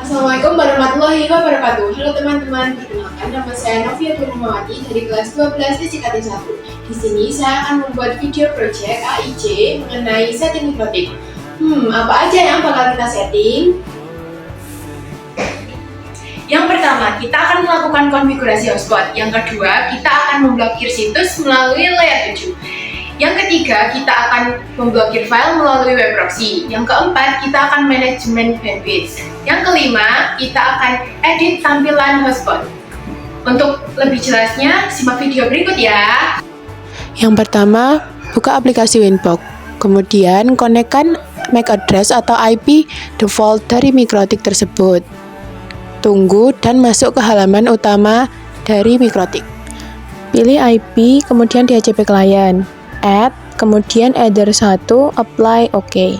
Assalamualaikum warahmatullahi wabarakatuh. Halo teman-teman, perkenalkan nama saya Novia Purnamawati dari kelas 12 SCKT 1. Di sini saya akan membuat video project AIC mengenai setting mikrotik. Apa aja yang bakal kita setting? Yang pertama, kita akan melakukan konfigurasi hotspot. Yang kedua, kita akan memblokir situs melalui layer 7. Yang ketiga, kita akan memblokir file melalui web proxy. Yang keempat, kita akan manajemen bandwidth. Yang kelima, kita akan edit tampilan hotspot. Untuk lebih jelasnya, simak video berikut ya. Yang pertama, buka aplikasi Winbox. Kemudian, konekkan MAC address atau IP default dari mikrotik tersebut. Tunggu dan masuk ke halaman utama dari mikrotik. Pilih IP, kemudian DHCP client. Add, kemudian Ether 1, apply, OK.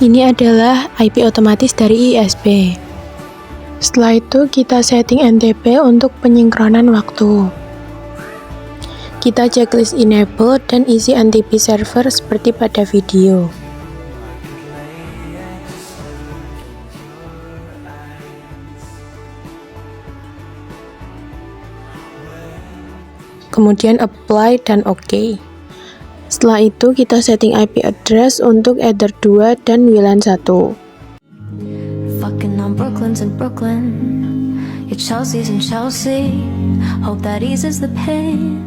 Ini adalah IP otomatis dari ISP. Setelah itu kita setting NTP untuk penyinkronan waktu. Kita checklist enable dan isi NTP server seperti pada video. Kemudian apply dan OK. Setelah itu kita setting IP address untuk Ether 2 dan WLAN 1. Fucking on Brooklyn's in Brooklyn, your Chelsea's in Chelsea. Hope that eases the pain.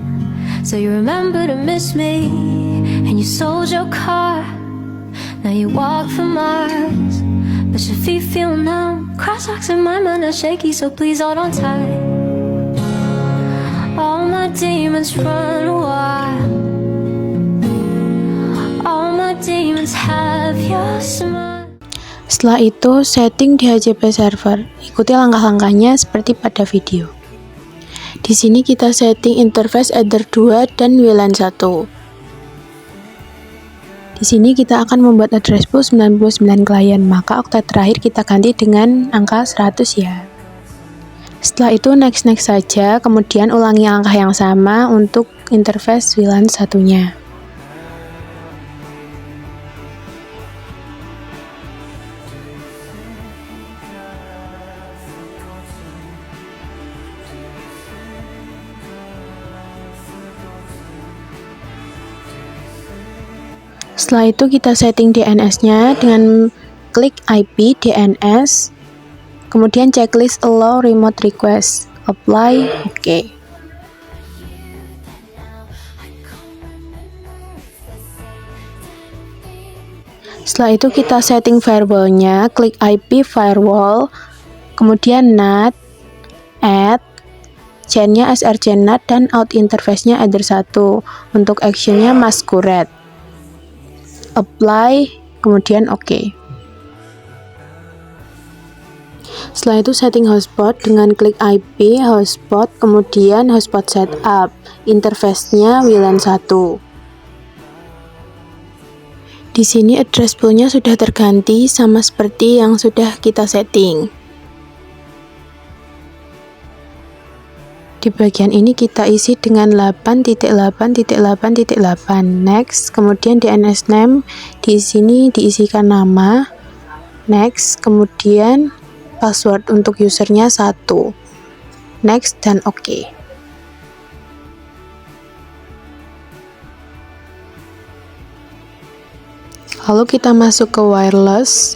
So you remember to miss me, and you sold your car. Now you walk for Mars, but your feet feel numb. Crosswalks in my mind are shaky, so please hold on tight. All my demons run wild. All my demons have your smile. Setelah itu, setting DHCP server. Ikuti langkah-langkahnya seperti pada video. Di sini kita setting interface Ether 2 dan WLAN 1. Di sini kita akan membuat address pool 99 klien, maka oktet terakhir kita ganti dengan angka 100 ya. Setelah itu next saja, kemudian ulangi langkah yang sama untuk interface WLAN satunya. Setelah itu kita setting DNS-nya dengan klik IP DNS, kemudian checklist allow remote request, apply, OK. Setelah itu kita setting firewall-nya, klik IP firewall, kemudian NAT, add, chain-nya src NAT dan out interface-nya Ether 1, untuk action-nya masquerade. Apply, kemudian OK. Setelah itu setting hotspot dengan klik IP hotspot, kemudian hotspot setup, interface-nya WLAN 1. Di sini address pool-nya sudah terganti sama seperti yang sudah kita setting. Di bagian ini kita isi dengan 8.8.8.8. Next, kemudian DNS name di sini diisikan nama. Next, kemudian password untuk usernya 1. Next dan OK. Lalu kita masuk ke wireless.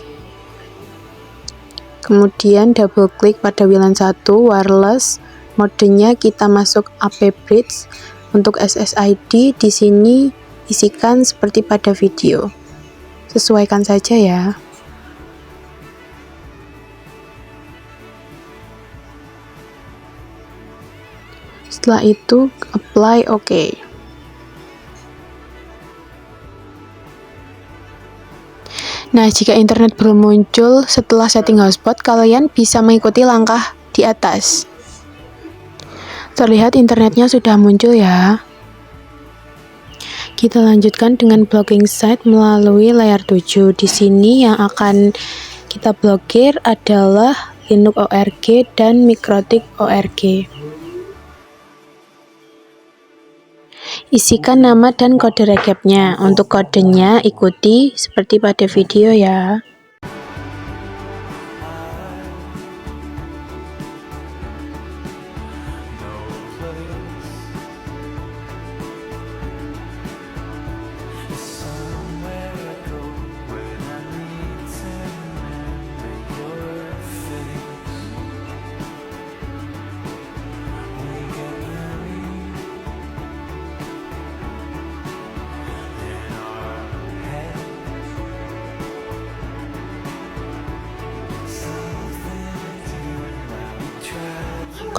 Kemudian double klik pada WLAN 1 wireless. Modenya kita masuk AP bridge. Untuk SSID di sini isikan seperti pada video. Sesuaikan saja ya. Setelah itu apply OK. Nah, jika internet belum muncul setelah setting hotspot, kalian bisa mengikuti langkah di atas. Terlihat internetnya sudah muncul ya. Kita lanjutkan dengan blocking site melalui layer 7. Di sini yang akan kita blokir adalah Linux ORG dan Mikrotik ORG. Isikan nama dan kode recapnya. Untuk kodenya ikuti seperti pada video ya.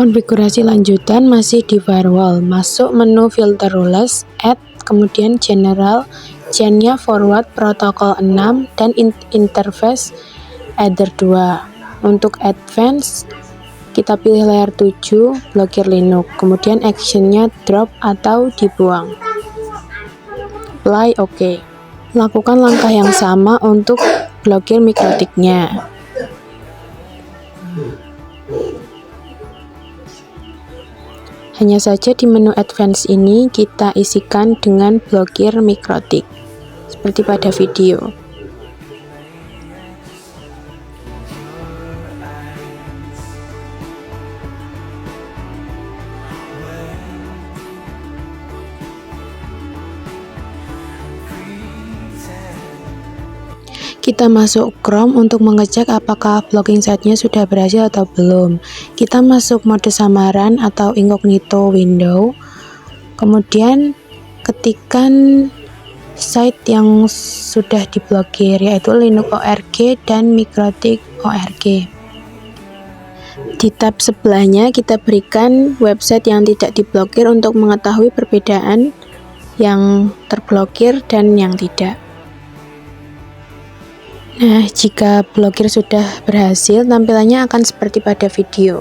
Konfigurasi lanjutan masih di firewall. Masuk menu filter rules, add, kemudian general, gennya forward protokol 6 dan interface Ether 2. Untuk advance, kita pilih layer 7, blokir Linux, kemudian actionnya drop atau dibuang. Apply OK. Lakukan langkah yang sama untuk blokir mikrotiknya. Hanya saja di menu advance ini kita isikan dengan blokir mikrotik, seperti pada video. Kita masuk Chrome untuk mengecek apakah blocking site-nya sudah berhasil atau belum. Kita masuk mode samaran atau incognito window. Kemudian ketikkan site yang sudah diblokir, yaitu linux.org dan mikrotik.org. Di tab sebelahnya kita berikan website yang tidak diblokir untuk mengetahui perbedaan yang terblokir dan yang tidak. Nah, jika blokir sudah berhasil, tampilannya akan seperti pada video.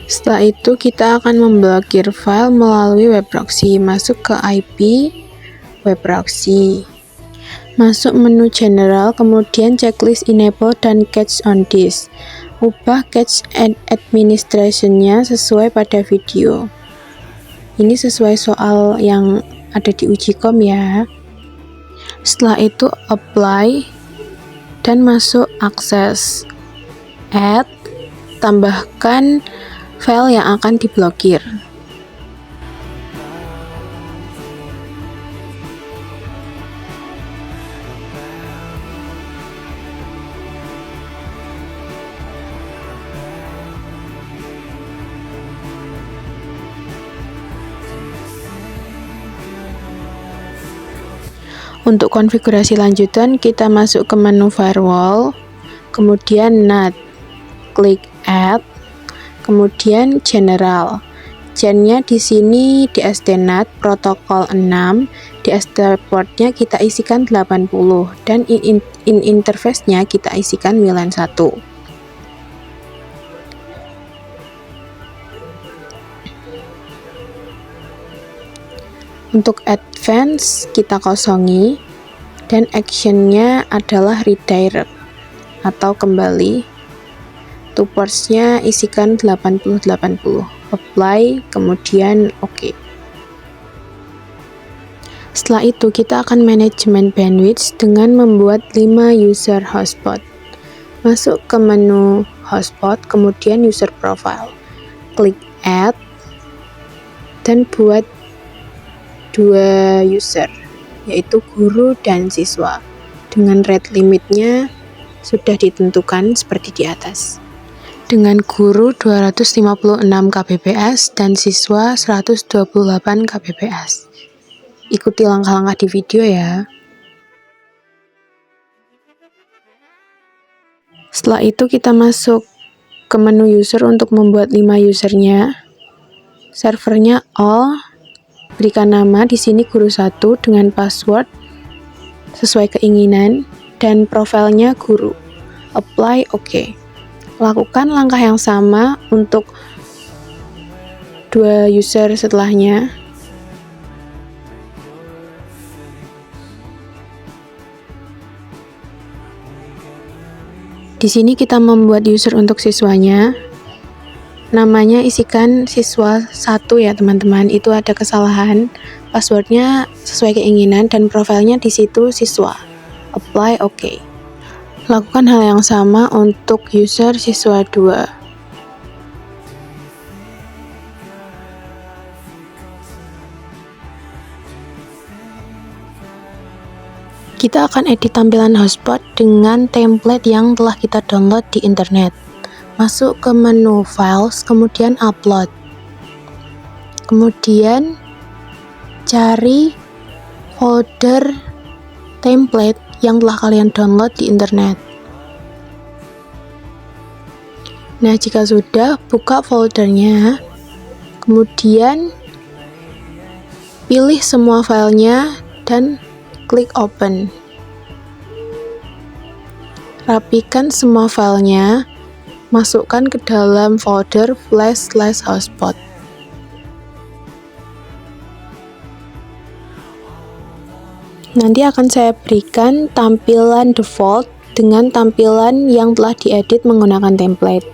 Setelah itu, kita akan memblokir file melalui web proxy. Masuk ke IP web proxy, masuk menu general, kemudian checklist enable dan cache on disk. Ubah cache administration-nya sesuai pada video. Ini sesuai soal yang ada di Ujikom ya. Setelah itu apply dan masuk akses, add, tambahkan file yang akan diblokir. Untuk konfigurasi lanjutan, kita masuk ke menu firewall, kemudian NAT, klik add, kemudian general. Gennya di sini DSD-NAT protokol 6, DSD portnya kita isikan 80 dan in interface-nya kita isikan WLAN 1. Untuk advance kita kosongi dan actionnya adalah redirect atau kembali. To ports-nya isikan 80-80. Apply, kemudian OK. Setelah itu kita akan manajemen bandwidth dengan membuat 5 user hotspot. Masuk ke menu hotspot, kemudian user profile. Klik add dan buat 2 user, yaitu guru dan siswa. Dengan rate limitnya sudah ditentukan seperti di atas. Dengan guru 256 kbps dan siswa 128 kbps. Ikuti langkah-langkah di video ya. Setelah itu kita masuk ke menu user untuk membuat 5 usernya. Servernya all. Berikan nama di sini guru 1 dengan password sesuai keinginan dan profilnya guru. Apply OK. Lakukan langkah yang sama untuk 2 user setelahnya. Di sini kita membuat user untuk siswanya. Namanya isikan siswa 1 ya teman-teman, itu ada kesalahan. Passwordnya sesuai keinginan dan profilnya di situ siswa. Apply OK. Lakukan hal yang sama untuk user siswa 2. Kita akan edit tampilan hotspot dengan template yang telah kita download di internet. Masuk ke menu Files, kemudian Upload. Kemudian cari folder template yang telah kalian download di internet. Nah, jika sudah, buka foldernya. Kemudian pilih semua filenya dan klik open. Rapikan semua filenya, masukkan ke dalam folder flash/hotspot. Nanti akan saya berikan tampilan default dengan tampilan yang telah diedit menggunakan template.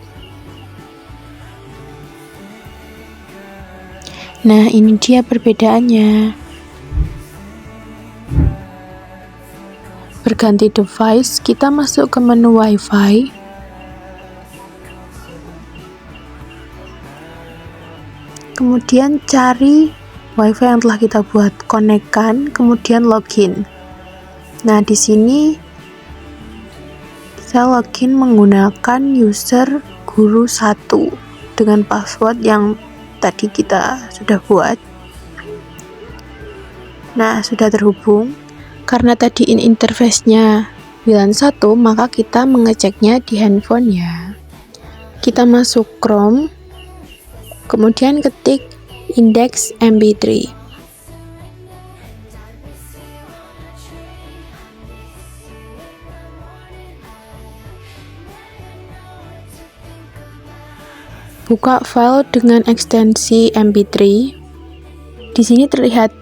Nah, ini dia perbedaannya. Berganti device, kita masuk ke menu Wi-Fi. Kemudian cari Wi-Fi yang telah kita buat, konekkan, kemudian login. Nah, di sini saya login menggunakan user guru 1 dengan password yang tadi kita sudah buat. Nah, sudah terhubung. Karena tadi interface-nya WLAN 1, maka kita mengeceknya di handphone ya. Kita masuk Chrome, kemudian ketik index mp3. Buka file dengan ekstensi mp3. Di sini terlihat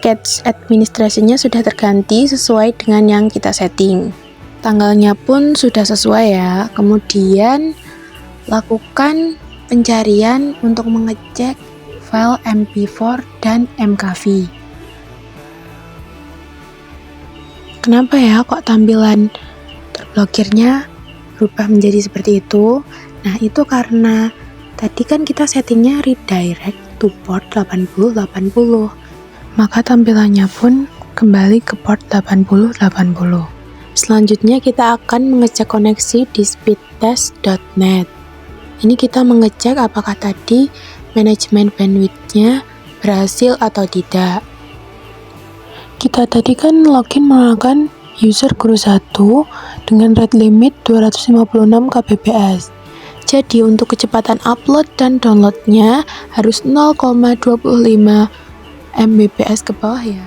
cache administrasinya sudah terganti sesuai dengan yang kita setting. Tanggalnya pun sudah sesuai ya. Kemudian lakukan pencarian untuk mengecek file MP4 dan MKV. Kenapa ya kok tampilan terblokirnya berubah menjadi seperti itu? Nah, itu karena tadi kan kita settingnya redirect to port 8080. Maka tampilannya pun kembali ke port 8080. Selanjutnya kita akan mengecek koneksi di speedtest.net. Ini kita mengecek apakah tadi manajemen bandwidth-nya berhasil atau tidak. Kita tadi kan login menggunakan user guru 1 dengan rate limit 256 kbps. Jadi untuk kecepatan upload dan downloadnya harus 0,25 Mbps ke bawah ya.